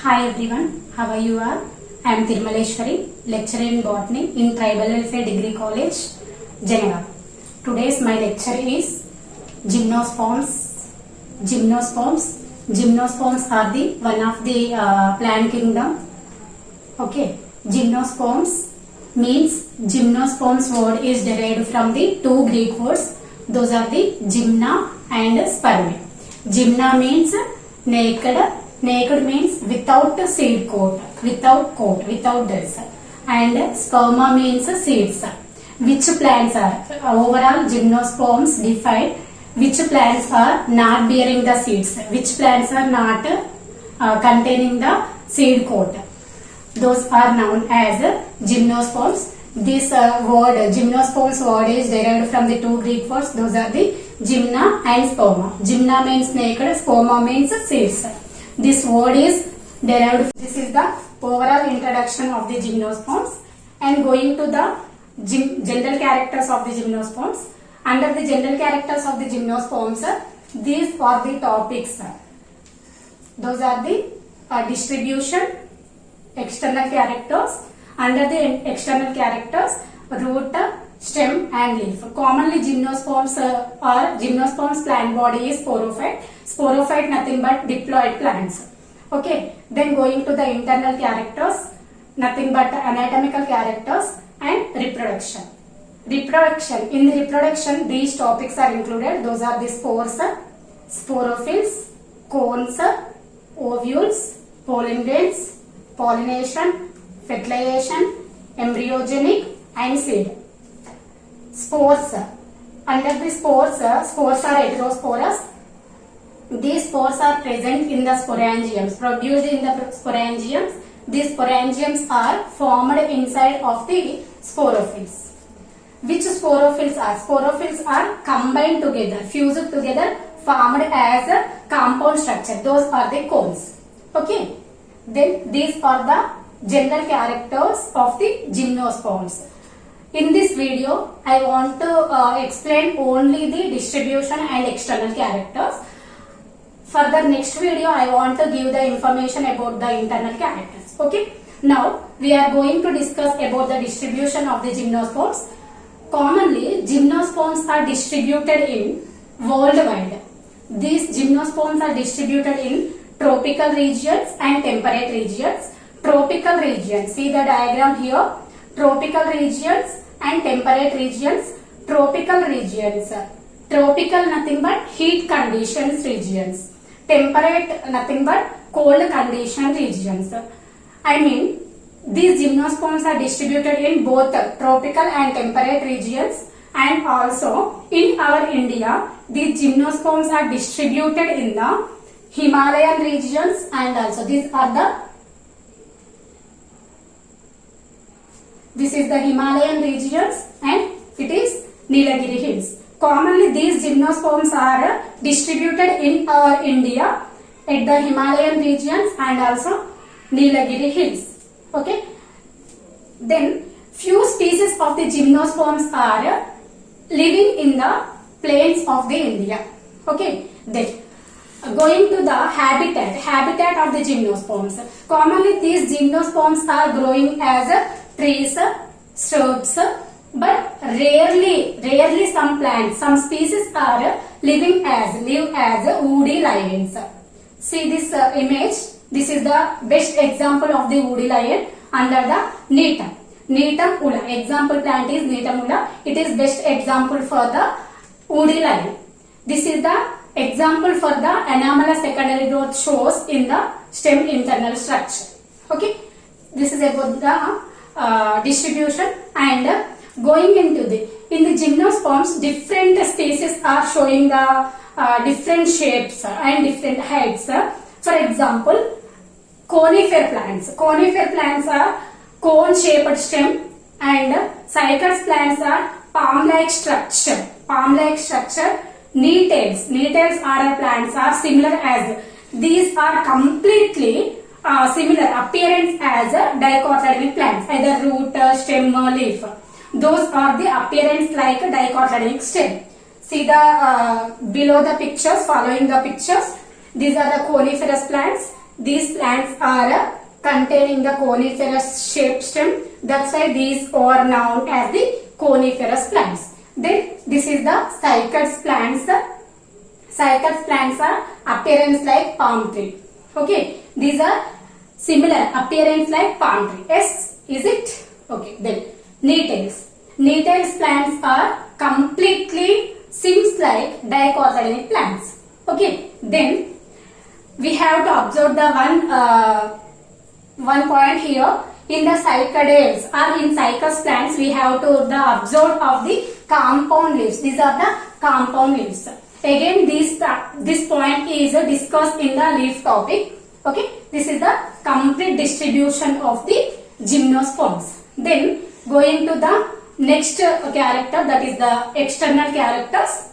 Hi everyone, how are you all? I am Tirmaleshwari, lecturer in botany in Tribal Welfare Degree College, Geneva. Today's my lecture is gymnosperms. Gymnosperms. Gymnosperms are the one of the plant kingdom. Okay, gymnosperms means gymnosperms word is derived from the two Greek words. Those are the gymna and sperme. Gymna means naked. Naked means without seed coat, without this. And sperma means seeds. Which plants are overall gymnosperms define which plants are not bearing the seeds, which plants are not containing the seed coat. Those are known as gymnosperms. This word gymnosperms word is derived from the two Greek words. Those are the gymna and sperma. Gymna means naked, sperma means seeds. This word is derived. This is the overall introduction of the gymnosperms, and going to the general characters of the gymnosperms. Under the general characters of the gymnosperms, these are the topics. Those are the distribution, external characters. Under the external characters, root, stem and leaf. Commonly gymnosperms plant body is sporophyte. Sporophyte nothing but diploid plants. Okay, then going to the internal characters, nothing but anatomical characters and reproduction. Reproduction. In the reproduction, these topics are included. Those are the spores, sporophylls, cones, ovules, pollen grains, pollination, fertilization, embryogenic and seed. Spores. Under the spores are heterosporous. These spores are present in the sporangiums, produced in the sporangiums. These sporangiums are formed inside of the sporophylls. Which sporophylls are? Sporophylls are combined together, fused together, formed as a compound structure. Those are the cones. Okay. Then these are the general characters of the gymnosperms. In this video, I want to explain only the distribution and external characters. For the next video, I want to give the information about the internal characters. Okay. Now, we are going to discuss about the distribution of the gymnosperms. Commonly, gymnosperms are distributed in worldwide. These gymnosperms are distributed in tropical regions and temperate regions. Tropical regions, see the diagram here. Tropical regions and temperate regions. Tropical regions, tropical nothing but heat conditions regions. Temperate nothing but cold condition regions. I mean, these gymnosperms are distributed in both tropical and temperate regions, and also in our India, these gymnosperms are distributed in the Himalayan regions, and also this is the Himalayan regions, and it is Nilagiri Hills. Commonly, these gymnosperms are distributed in our India at the Himalayan regions and also Nilagiri Hills. Okay. Then, few species of the gymnosperms are living in the plains of the India. Okay. Then, going to the habitat of the gymnosperms. Commonly, these gymnosperms are growing as trees, shrubs, but rarely some plants, some species are live as woody lions. See this image. This is the best example of the woody lion under the Neetum. Neetum ula. Example plant is Neetum ula. It is best example for the woody lion. This is the example for the anomalous secondary growth shows in the stem internal structure. Okay. This is about the distribution, and going into the gymnosperms, different species are showing the different shapes and different heights. For example, conifer plants. Conifer plants are cone-shaped stem, and cycas plants are palm-like structure. Palm-like structure. Needles are plants are similar as these are completely similar appearance as dicotyledonic plants, either root, stem, leaf. Those are the appearance like dicotyledonic stem. See the below the pictures, following the pictures. These are the coniferous plants. these plants are containing the coniferous shaped stem. That's why these are known as the coniferous plants. Then this is the cycad plants. Cycad plants are appearance like palm tree. Okay, these are similar appearance like palm tree. Yes, is it? Okay, then nettles. Nettles plants are completely seems like dicotyledonous plants. Okay, then we have to observe the one point here. In the cycadales or in cycas plants, we have to observe of the compound leaves. These are the compound leaves. Again, this point is discussed in the leaf topic. Okay, this is the complete distribution of the gymnosperms. Then going to the next character, that is the external characters.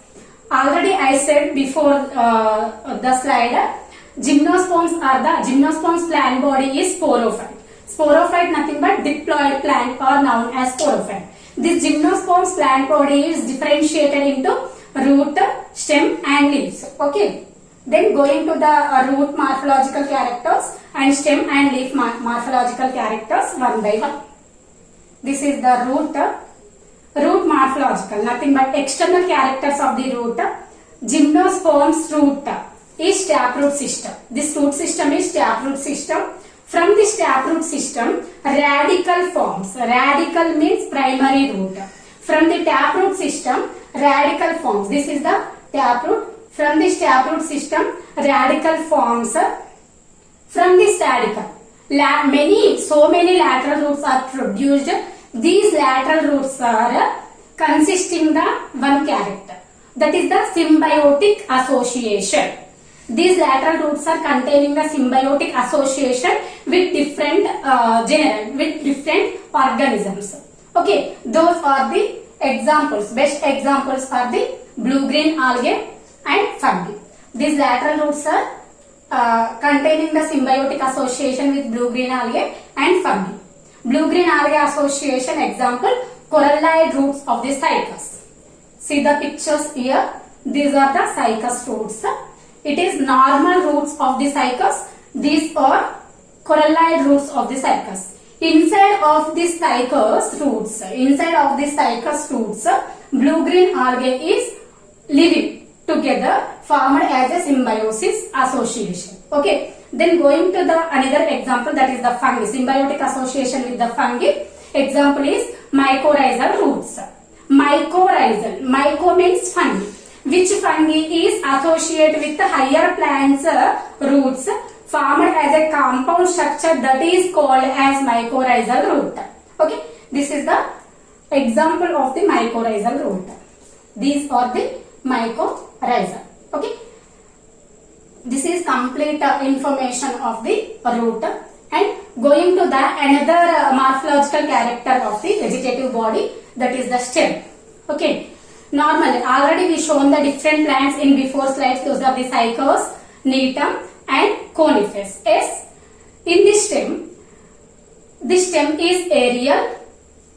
Already I said before the slide, gymnosperms plant body is sporophyte. Sporophyte nothing but diploid plant are known as sporophyte. This gymnosperms plant body is differentiated into root, stem and leaves. Okay. Then going to the root morphological characters and stem and leaf morphological characters one by one. This is the root morphological, nothing but external characters of the root. Gymnosperms root is taproot system. This root system is taproot system. From this taproot system, radical forms. Radical means primary root. From the taproot system, radical forms. This is the taproot. From this taproot system, radical forms. From this radical, so many lateral roots are produced. These lateral roots are consisting the one character. That is the symbiotic association. These lateral roots are containing the symbiotic association with different genera, with different organisms. Okay, those are the examples. Best examples are the blue-green algae and fungi. These lateral roots are containing the symbiotic association with blue-green algae and fungi. Blue-green algae association example, coralloid roots of the cycas. See the pictures here. These are the cycas roots. It is normal roots of the cycas. These are coralloid roots of the cycas. Inside of the cycas roots, blue-green algae is living together, formed as a symbiosis association. Okay. Then going to the another example, that is the fungi. Symbiotic association with the fungi. Example is mycorrhizal roots. Mycorrhizal. Myco means fungi. Which fungi is associated with the higher plants roots formed as a compound structure that is called as mycorrhizal root. Okay. This is the example of the mycorrhizal root. These are the mycorrhizal. Okay. This is complete information of the root. And going to the another morphological character of the vegetative body, that is the stem. Okay. Normally, already we shown the different plants in before slides. Those are the cycas, netum and conifers. Yes. In this stem is aerial,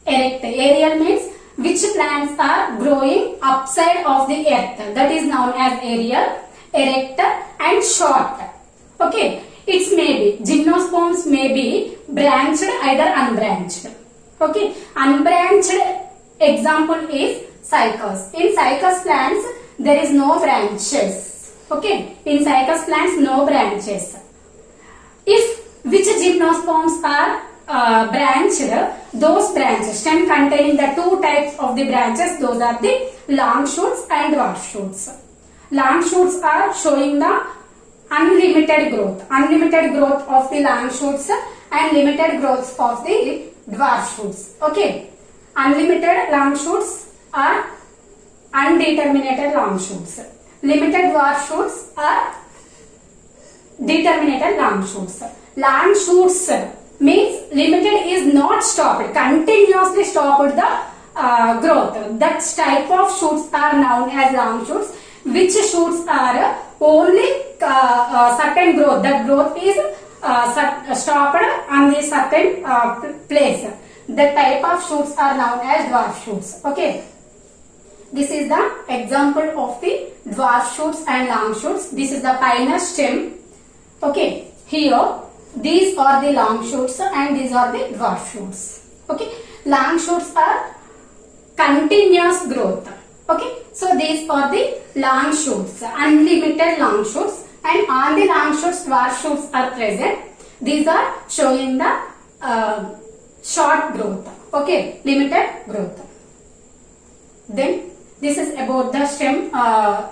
erect. Aerial means which plants are growing upside of the earth. That is known as aerial, erect and short. Okay. It's maybe gymnosperms may be branched, either unbranched. Okay. Unbranched example is cycas. In cycas plants there is no branches. Okay. In cycas plants no branches. If which gymnosperms are branched, those branches, stem containing the two types of the branches, those are the long shoots and dwarf shoots. Long shoots are showing the unlimited growth of the long shoots and limited growth of the dwarf shoots. Okay. Unlimited long shoots are undeterminate long shoots. Limited dwarf shoots are determinate long shoots. Long shoots means limited is not stopped, continuously stopped the growth. That type of shoots are known as long shoots. Which shoots are only certain growth. That growth is stopped on the certain place. That type of shoots are known as dwarf shoots. Okay. This is the example of the dwarf shoots and long shoots. This is the pinus stem. Okay. Here, these are the long shoots and these are the dwarf shoots. Okay, long shoots are continuous growth. Okay, so these are the long shoots, unlimited long shoots, and on the long shoots dwarf shoots are present. These are showing the short growth. Okay, limited growth. Then this is about the stem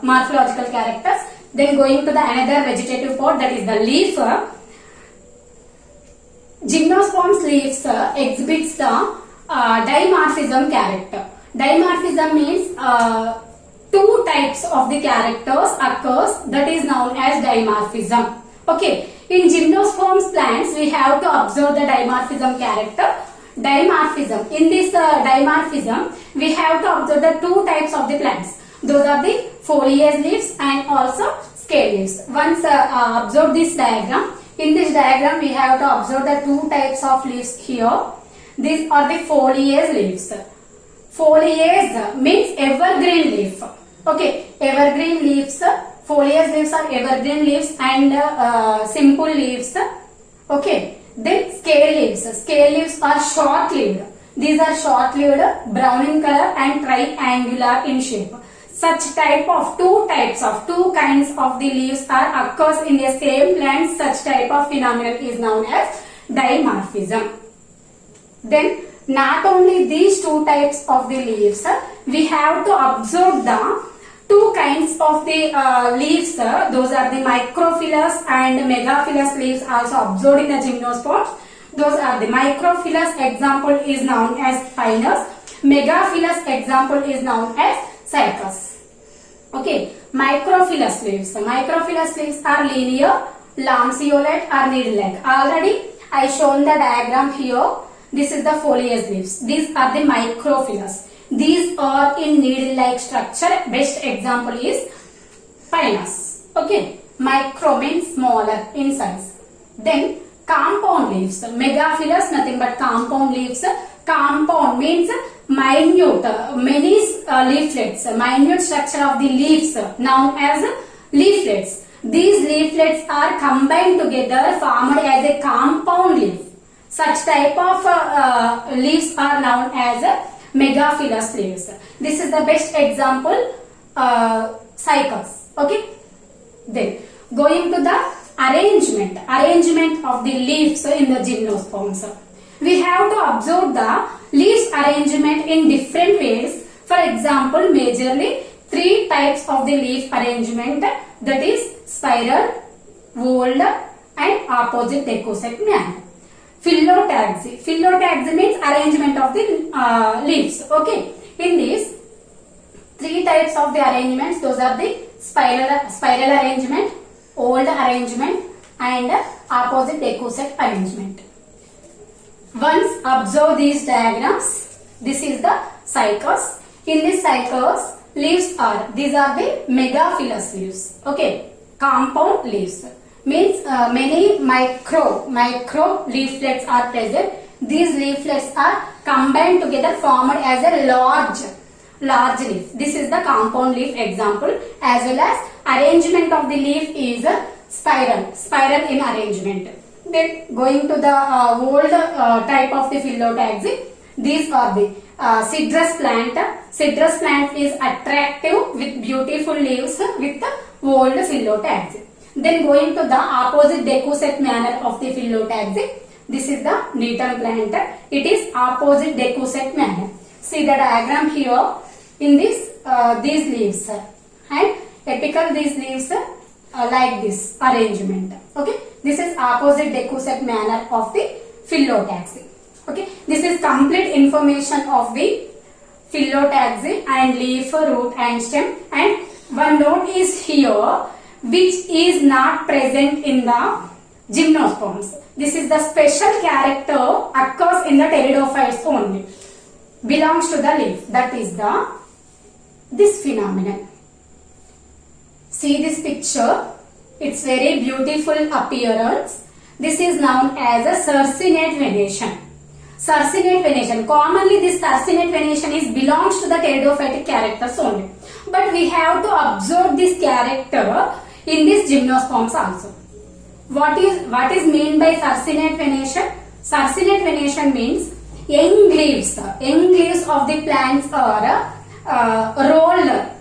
morphological characters. Then going to the another vegetative part, that is the leaf. Gymnosperms leaves exhibits the dimorphism character. Dimorphism means two types of the characters occurs, that is known as dimorphism. Okay, in gymnosperms plants we have to observe the dimorphism character. Dimorphism, in this dimorphism we have to observe the two types of the plants. Those are the foliage leaves and also scale leaves. Once observe this diagram. In this diagram we have to observe the two types of leaves here. These are the foliage leaves. Foliage means evergreen leaf. Okay, evergreen leaves. Foliage leaves are evergreen leaves and simple leaves. Okay, then scale leaves. Scale leaves are short-lived. These are short-lived, brown in color and triangular in shape. Such type of two kinds of the leaves are occurs in the same plant. Such type of phenomenon is known as dimorphism. Then not only these two types of the leaves, we have to observe the two kinds of the leaves. Those are the microphyllous and megaphylous leaves also observed in the gymnosperms. Those are the microphyllous example is known as pinus. Megaphylous example is known as cycas. Okay, microphyllous leaves. Microphyllous leaves are linear, lanceolate or needle-like. Already I shown the diagram here. This is the foliage leaves. These are the microphyllous. These are in needle-like structure. Best example is pinus. Okay, micro means smaller in size. Then compound leaves. Megaphylous nothing but compound leaves. Compound means minute, many leaflets. Minute structure of the leaves known as leaflets. These leaflets are combined together formed as a compound leaf. Such type of leaves are known as megaphylous leaves. This is the best example, cycas. Okay. Then going to the arrangement of the leaves in the gymnosperms. We have to observe the leaves arrangement in different ways. For example, majorly three types of the leaf arrangement, that is spiral, whorled and opposite decussate manner. Phyllotaxy. Phyllotaxy means arrangement of the leaves. Okay. In these three types of the arrangements, those are the spiral arrangement, whorled arrangement and opposite decussate arrangement. Once observe these diagrams. This is the cycas. In this cycas, leaves are, these are the megaphylous leaves. Okay, compound leaves means many micro leaflets are present. These leaflets are combined together formed as a large leaf. This is the compound leaf example. As well as arrangement of the leaf is spiral in arrangement. Then going to the whorled type of the phyllotaxy. These are the citrus plant. Citrus plant is attractive with beautiful leaves with the whorled phyllotaxy. Then going to the opposite decussate manner of the phyllotaxy. This is the Needham plant. It is opposite decussate manner. See the diagram here. In this these leaves and apical these leaves like this arrangement. Okay, this is opposite decussate manner of the phyllotaxy. Okay, this is complete information of the phyllotaxy and leaf, root and stem. And one note is here which is not present in the gymnosperms. This is the special character occurs in the pteridophytes only. Belongs to the leaf. That is this phenomenon. See this picture. It's very beautiful appearance. This is known as a circinate venation. Circinate venation. Commonly this circinate venation belongs to the pteridophytic characters only. But we have to observe this character in this gymnosperms also. What is mean by sarcinate venation? Sarcinate venation means young leaves of the plants are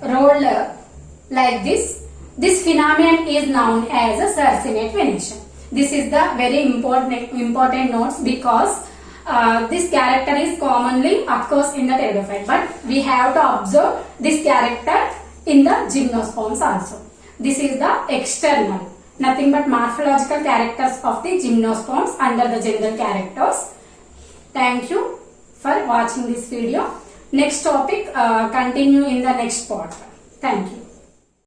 rolled like this. This phenomenon is known as a sarcinate venation. This is the very important notes because this character is commonly occurs in the pteridophyte, but we have to observe this character in the gymnosperms also. This is the external, nothing but morphological characters of the gymnosperms under the general characters. Thank you for watching this video. Next topic continue in the next part. Thank you.